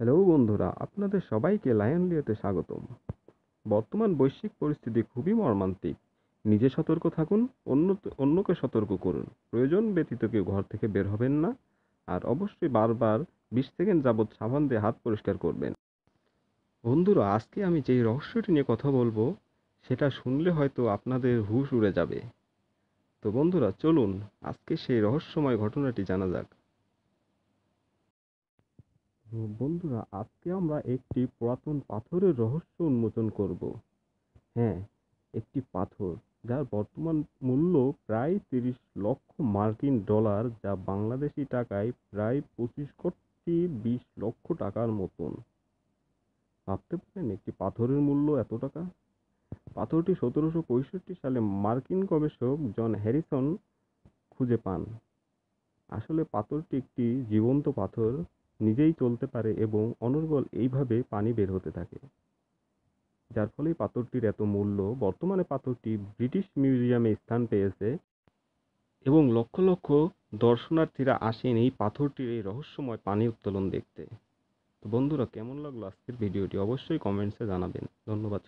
Hello বন্ধুরা, আপনাদের সবাইকে লায়ন লিওতে স্বাগতম। বর্তমান বৈশ্বিক পরিস্থিতি খুবই মর্মান্তিক। নিজে সতর্ক থাকুন, অন্যকে সতর্ক করুন। প্রয়োজন ব্যতীত কেউ ঘর থেকে বের হবেন না। আর অবশ্যই বারবার 20 সেকেন্ড যাবৎ সাবান দিয়ে হাত পরিষ্কার করবেন। বন্ধুরা, আজকে আমি যেই রহস্যটি নিয়ে কথা বলবো, সেটা শুনলে হয়তো আপনাদের হুঁশ উড়ে যাবে। তো বন্ধুরা, চলুন আজকে সেই রহস্যময় ঘটনাটি জানা যাক। তো বন্ধুরা, আজকে আমরা একটি পুরাতন পাথরের রহস্য উন্মোচন করব। হ্যাঁ, একটি পাথর যার বর্তমান মূল্য প্রায় 30 লক্ষ মার্কিন ডলার, যা বাংলাদেশি টাকায় প্রায় 25 কোটি 20 লক্ষ টাকার মতন। ভাবতে পারেন একটি পাথরের মূল্য এত টাকা? পাথরটি 1765 সালে মার্কিন গবেষক জন হ্যারিসন খুঁজে পান। আসলে পাথরটি একটি জীবন্ত পাথর, নিজেই চলতে পারে এবং অনর্গল এইভাবে পানি বের হতে থাকে, যার ফলেই পাথরটির এত মূল্য। বর্তমানে পাথরটি ব্রিটিশ মিউজিয়ামে স্থান পেয়েছে এবং লক্ষ লক্ষ দর্শনার্থীরা আসেন এই পাথরটির এই রহস্যময় পানি উত্তোলন দেখতে। তো বন্ধুরা, কেমন লাগলো আজকের ভিডিওটি? অবশ্যই কমেন্টসে জানাবেন। ধন্যবাদ।